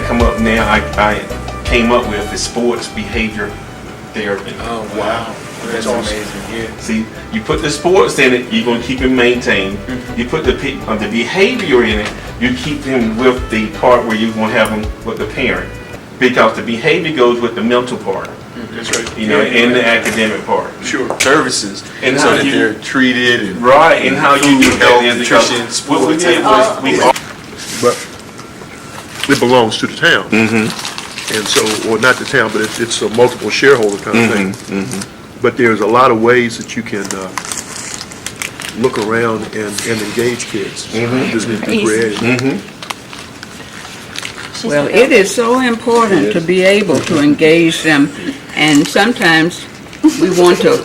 come up now, I came up with is sports behavior therapy. Oh, wow. That's awesome. amazing. Yeah. See, you put the sports in it, you're going to keep it maintained. You put the behavior in it, you keep them with the part where you're going to have them with the parent. Because the behavior goes with the mental part, That's right. you know, and the academic part. Sure. Services. And so how that you- they're treated. And Right, and how you do Food, that health, is because nutrition, what we sports, did was we all But it belongs to the town. And so, or not the town, but it's a multiple shareholder kind of thing. But there's a lot of ways that you can look around and engage kids. Just need to be creative. Well, it is so important to be able to engage them, and sometimes we want to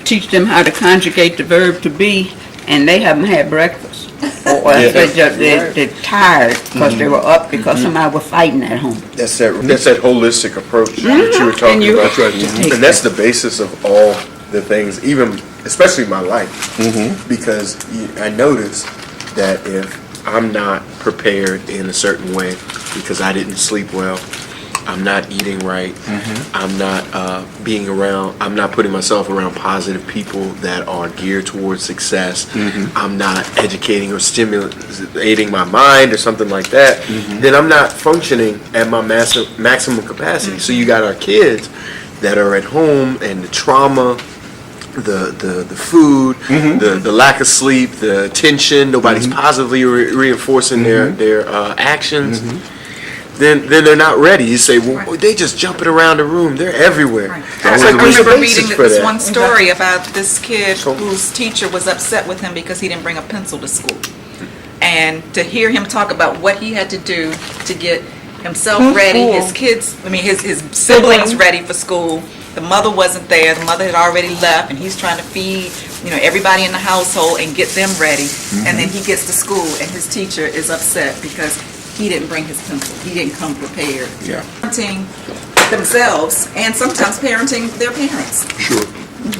teach them how to conjugate the verb to be, and they haven't had breakfast. Or they're tired because they were up because somebody was fighting at home. that's that holistic approach that you were talking And you about. just take And that's the basis of all the things, even especially my life. Because I noticed that if I'm not prepared in a certain way because I didn't sleep well, I'm not eating right, I'm not being around, I'm not putting myself around positive people that are geared towards success, I'm not educating or stimulating my mind or something like that, then I'm not functioning at my maximum capacity. So you got our kids that are at home, and the trauma, the food, the lack of sleep, the tension, nobody's positively reinforcing their actions. Then they're not ready. You say, well, they just jumping around the room. They're everywhere. Right. That's I like, what's the remember basis reading for this that? one story about this kid So- whose teacher was upset with him because he didn't bring a pencil to school. And to hear him talk about what he had to do to get himself ready, his kids, his siblings ready for school. The mother wasn't there. The mother had already left, and he's trying to feed, everybody in the household and get them ready. And then he gets to school, and his teacher is upset because he didn't bring his pencil. He didn't come prepared. Yeah. Parenting themselves, and sometimes parenting their parents. Sure.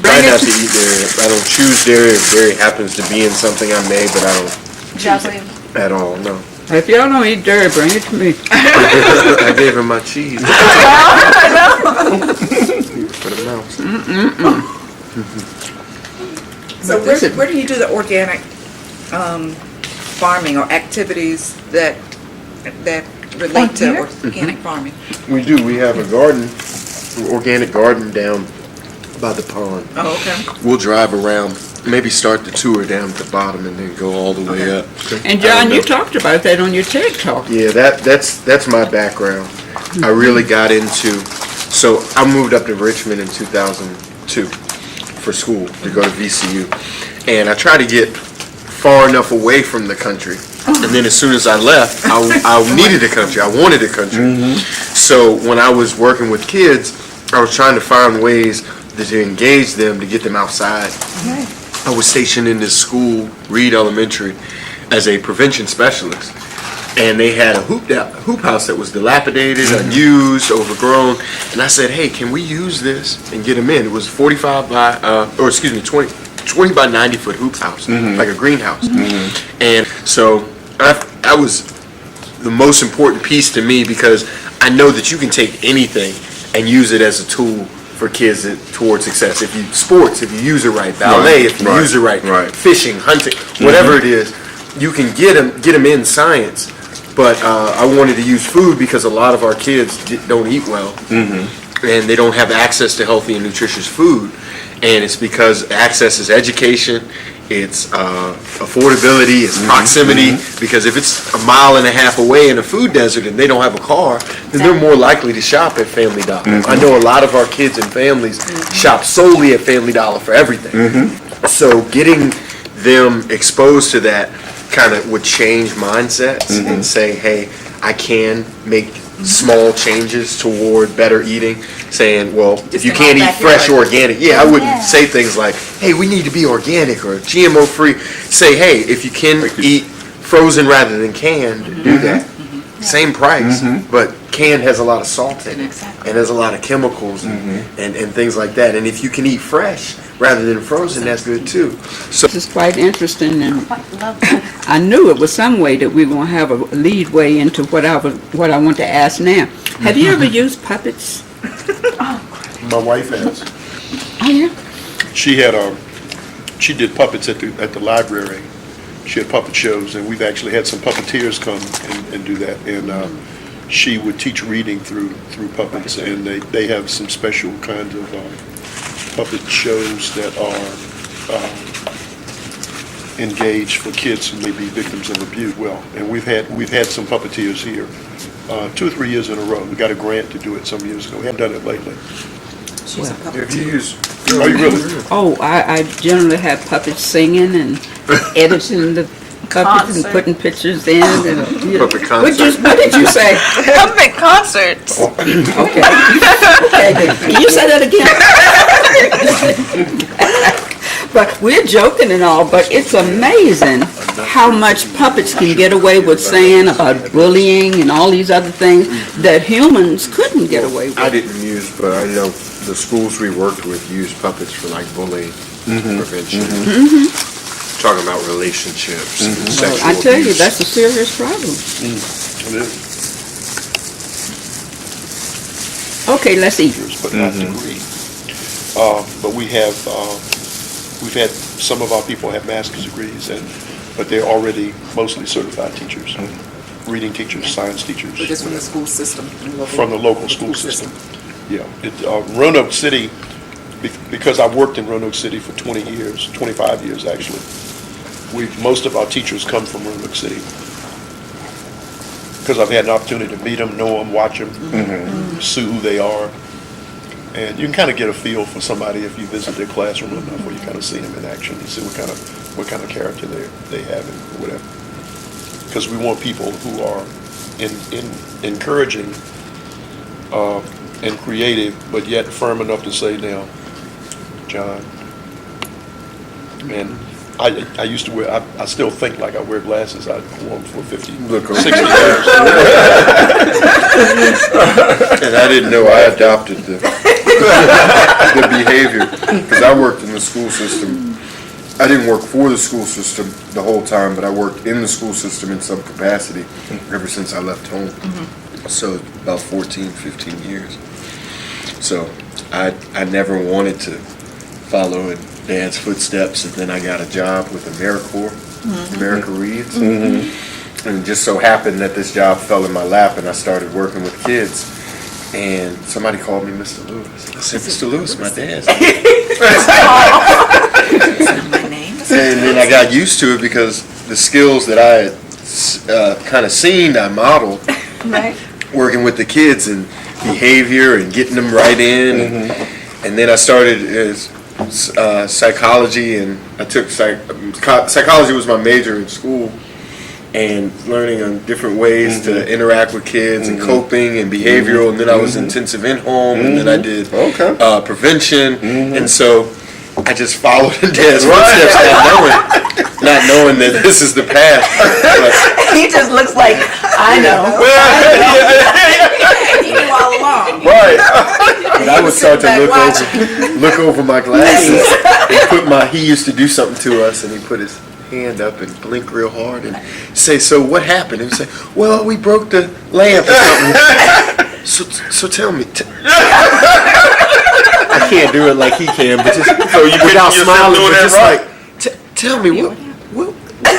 Try not to eat dairy. I don't choose dairy. If dairy happens to be in something I made, but I don't choose it at all. No. If y'all don't eat dairy, bring it to me. I gave him my cheese. For the mouse. So where do you do the organic farming or activities that relate to organic farming? We do. We have a garden, organic garden down by the pond. Oh, okay. We'll drive around, maybe start the tour down at the bottom and then go all the way up. And John, you talked about that on your TED Talk. Yeah, that's my background. I really got into, so I moved up to Richmond in 2002 for school to go to VCU. And I tried to get far enough away from the country. And then as soon as I left, I needed a country. I wanted a country. So when I was working with kids, I was trying to find ways to engage them, to get them outside. I was stationed in this school, Reed Elementary, as a prevention specialist. And they had a hoop house that was dilapidated, unused, overgrown. And I said, hey, can we use this and get them in? It was 20 by 90 foot hoop house, like a greenhouse. And so that was the most important piece to me, because I know that you can take anything and use it as a tool for kids towards success. If you use it right, ballet, if you use it right, fishing, hunting, whatever it is, you can get them in science. But I wanted to use food because a lot of our kids don't eat well, and they don't have access to healthy and nutritious food. And it's because access is education, it's affordability, it's proximity. Because if it's a mile and a half away in a food desert and they don't have a car, then they're more likely to shop at Family Dollar. I know a lot of our kids and families shop solely at Family Dollar for everything. So getting them exposed to that kind of would change mindsets and say, hey, I can make small changes toward better eating, saying, well, if you can't eat fresh organic, I wouldn't say things like, hey, we need to be organic or GMO free. Say, hey, if you can eat frozen rather than canned, do that. same price, but canned has a lot of salt in it. Exactly. And there's a lot of chemicals and things like that. And if you can eat fresh rather than frozen, that's good too. So This is quite interesting, and I knew it was some way that we were going to have a lead way into what I want to ask now. Have you ever used puppets? My wife has. Oh, yeah. She did puppets at the library. She had puppet shows, and we've actually had some puppeteers come and do that. And she would teach reading through puppets, and they have some special kinds of puppet shows that are engaged for kids who may be victims of abuse. Well, and we've had some puppeteers here 2 or 3 years in a row. We got a grant to do it some years ago. We haven't done it lately. She's a puppet. if you use Oh, you really? Oh, I generally have puppets singing and editing the puppets and putting pictures in. And, Puppet What concert. did you say? Puppet concerts. Okay. Okay. Can you say that again? But we're joking and all, but it's amazing how much puppets can get away with saying about bullying and all these other things that humans couldn't get away with. I didn't use, but I know the schools we worked with used puppets for like bullying prevention. Talking about relationships and sexual I tell you, abuse. that's a serious problem. Okay, let's eat. But not degree. But we've had some of our people have master's degrees, but they're already mostly certified teachers, reading teachers, science teachers. But just from the school system. From the local school system. Yeah. Roanoke City, because I worked in Roanoke City for 20 years, 25 years actually, most of our teachers come from Roanoke City. Because I've had an opportunity to meet them, know them, watch them, see who they are. And you can kind of get a feel for somebody if you visit their classroom enough, where you kind of see them in action. You see what kind of character they have and whatever. Because we want people who are encouraging and creative, but yet firm enough to say, now, John, man, I used to wear, I still think like I wear glasses. I wore them for 50, Look over. 60 years. And I didn't know I adopted the behavior, because I worked in the school system. I didn't work for the school system the whole time, but I worked in the school system in some capacity ever since I left home. So about 14, 15 years. So I never wanted to follow in Dad's footsteps, and then I got a job with AmeriCorps, America Reads. And it just so happened that this job fell in my lap, and I started working with kids. And somebody called me Mr. Lewis. I said, Mr. Lewis, my dad. My name. And then I got used to it because the skills that I had kind of seen, I modeled, Right. working with the kids and behavior and getting them right in. And then I started as psychology, and I took psychology was my major in school, and learning on different ways to interact with kids and coping and behavioral. And then I was intensive in-home, and then I did prevention. And so I just followed in Dad's footsteps, not knowing that this is the path. But, He just looks like, I know. He knew all along. right. But I would start to look over my glasses and he used to do something to us, and he put his hand up and blink real hard and say, so what happened? And he'd say, well, we broke the lamp or something. So tell me. I can't do it like he can, but just without smiling, but just like, tell me, what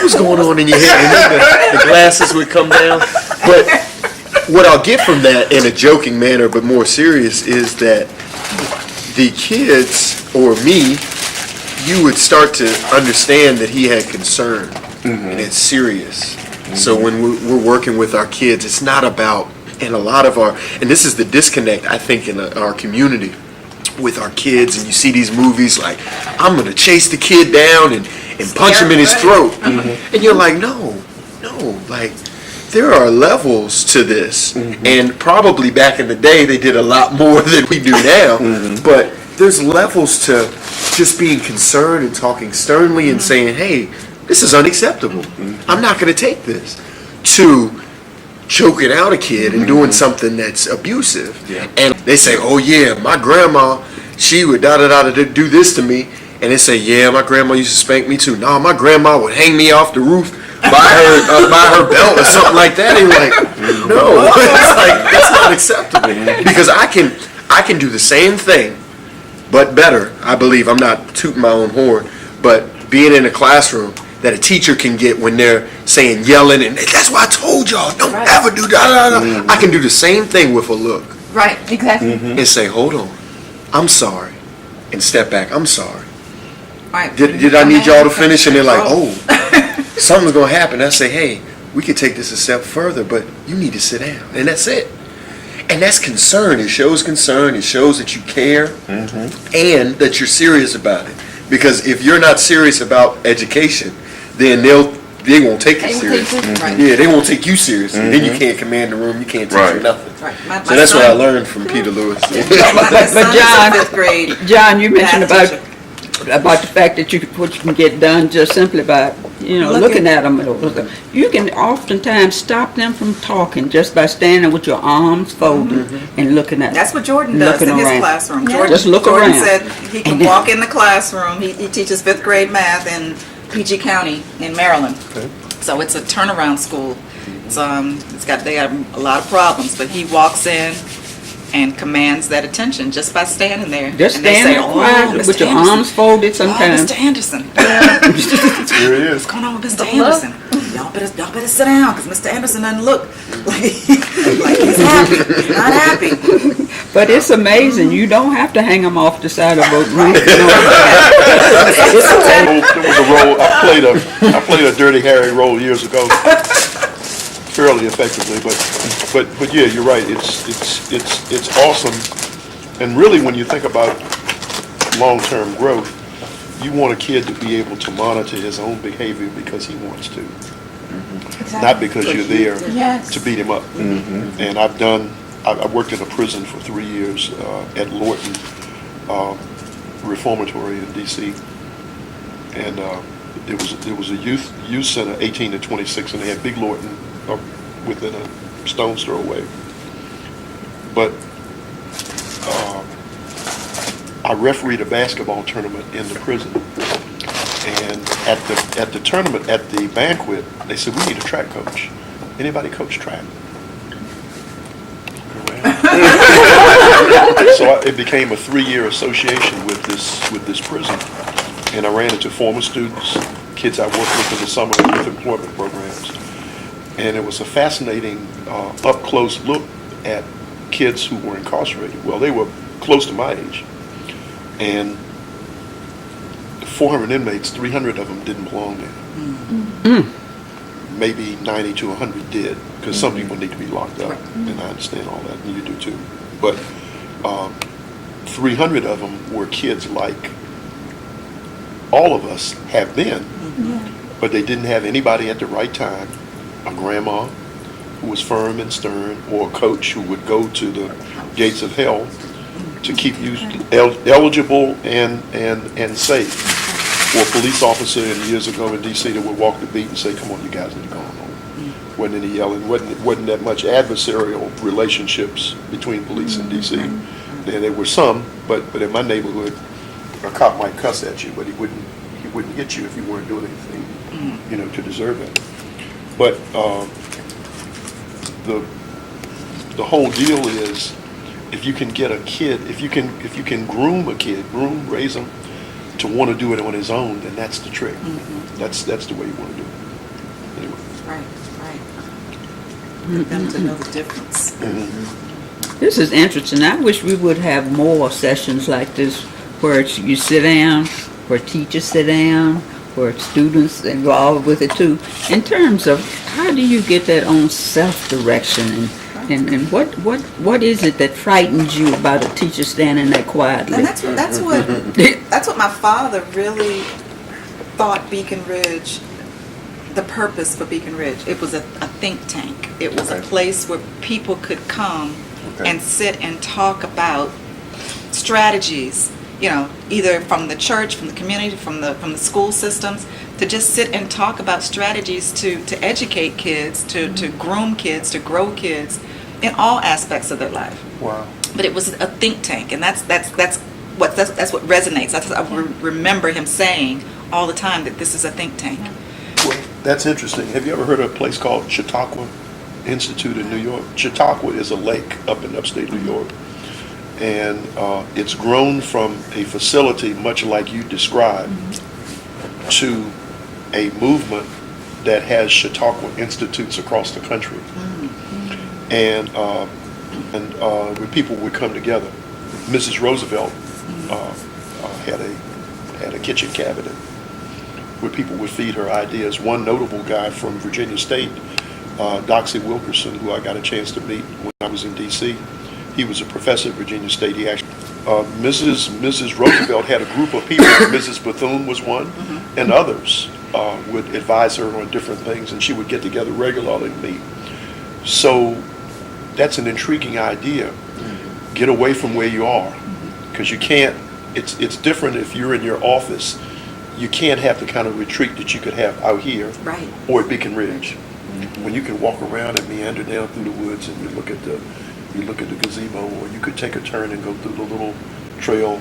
was going on in your head? And then the glasses would come down. But what I'll get from that in a joking manner, but more serious, is that the kids, or me, you would start to understand that he had concern, and it's serious. So when we're working with our kids, it's not about, and a lot of and this is the disconnect, I think, in our community with our kids, and you see these movies like, I'm going to chase the kid down and punch him in his throat. And you're like, no, like, there are levels to this. And probably back in the day, they did a lot more than we do now. But there's levels to just being concerned and talking sternly and saying, hey, this is unacceptable. I'm not going to take this. To choking out a kid and doing something that's abusive. Yeah. And they say, oh yeah, my grandma, she would do this to me. And they say, yeah, my grandma used to spank me too. No, my grandma would hang me off the roof by her belt or something like that. And you're like, no, it's like, that's not acceptable. Because I can do the same thing, but better, I believe. I'm not tooting my own horn, but being in a classroom that a teacher can get when they're saying, yelling, and that's why I told y'all, don't ever do that. I can do the same thing with a look Right. Exactly. and say, hold on, I'm sorry, and step back, I'm sorry. Right. Did I need y'all to finish? And they're like, oh, something's going to happen. I say, hey, we could take this a step further, but you need to sit down. And that's it. And that's concern. It shows concern. It shows that you care and that you're serious about it. Because if you're not serious about education, then they won't take you seriously. Right. Yeah, they won't take you seriously. Then you can't command the room. You can't teach Right. them nothing. Right. So that's what I learned from Peter Lewis. My son is John- in fifth grade. John, you mentioned Math about the fact that what you can get done just simply by, looking at them. You can oftentimes stop them from talking just by standing with your arms folded and looking at them. That's what Jordan does Looking in his around. classroom. Yeah. Jordan, Just look Jordan around. said he can walk in the classroom. He teaches fifth grade math in PG County in Maryland. So it's a turnaround school. They have a lot of problems, but he walks in and commands that attention just by standing there. Just And they stand say, there quiet Mr. with your Anderson. arms folded Oh, sometimes. Mr. Anderson. Here he is. What's going on with Mr. Anderson? Y'all better sit down, because Mr. Anderson doesn't look like he's happy. Not happy. But it's amazing. You don't have to hang them off the side of a roof. There was a role, I played a Dirty Harry role years ago, fairly effectively, but yeah, you're right, it's awesome. And really, when you think about long-term growth, you want a kid to be able to monitor his own behavior because he wants to, not because you're there Yes. to beat him up. And I worked in a prison for 3 years at Lorton Reformatory in DC. And it was a youth center, 18 to 26, and they had Big Lorton within a stone's throw away. But I refereed a basketball tournament in the prison. And at the tournament, at the banquet, they said, we need a track coach. Anybody coach track? So it became a 3-year association with this prison. And I ran into former students, kids I worked with in the summer with employment programs. And it was a fascinating up-close look at kids who were incarcerated. Well, they were close to my age. And 400 inmates, 300 of them didn't belong there. Maybe 90 to 100 did, because some people need to be locked up, and I understand all that, and you do too. But 300 of them were kids like all of us have been, but they didn't have anybody at the right time, a grandma who was firm and stern, or a coach who would go to the gates of hell to keep you eligible and safe. Or a police officer years ago in D.C. that would walk the beat and say, come on, you guys need to go home. Wasn't any yelling, wasn't that much adversarial relationships between police and D.C. There were some, but in my neighborhood, a cop might cuss at you, but he wouldn't get you if you weren't doing anything, to deserve it. But the whole deal is, if you can get a kid, if you can groom a kid, raise them to want to do it on his own, then that's the trick. That's the way you want to do it. Anyway. Right. Get them to know the difference. This is interesting. I wish we would have more sessions like this where you sit down, where teachers sit down, where students involved with it too, in terms of how do you get that own self-direction and what is it that frightens you about a teacher standing there quietly? And that's what my father really thought Beacon Ridge, the purpose for Beacon Ridge. It was a think tank. It was a place where people could come and sit and talk about strategies, either from the church, from the community, from the school systems, to just sit and talk about strategies to educate kids, to groom kids, to grow kids in all aspects of their life. Wow. But it was a think tank, and that's what resonates. I remember him saying all the time that this is a think tank. Well, that's interesting. Have you ever heard of a place called Chautauqua Institute in New York? Chautauqua is a lake up in upstate New York. And it's grown from a facility much like you described to a movement that has Chautauqua Institutes across the country. And where people would come together. Mrs. Roosevelt had a kitchen cabinet where people would feed her ideas. One notable guy from Virginia State, Doxey Wilkerson, who I got a chance to meet when I was in D.C., he was a professor at Virginia State. He actually, Mrs. Roosevelt had a group of people. Mrs. Bethune was one, and others would advise her on different things, and she would get together regularly and meet. So that's an intriguing idea. Get away from where you are, because you can't. It's different if you're in your office. You can't have the kind of retreat that you could have out here, Right. or at Beacon Ridge, when you can walk around and meander down through the woods and you look at the gazebo, or you could take a turn and go through the little trail,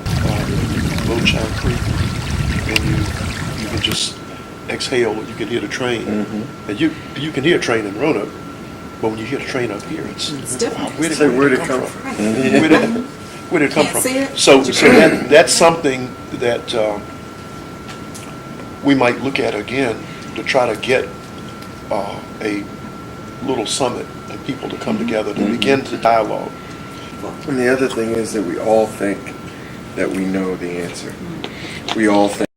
Moonshine Creek, and you can just exhale. You can hear the train, and you can hear a train in Roanoke, but when you hear the train up here, it's different. wow, where did it come from? Right. Where did it come Can't from? see it, So but you can. that's something that we might look at again to try to get a little summit and people to come together to begin to dialogue. And the other thing is that we all think that we know the answer. We all think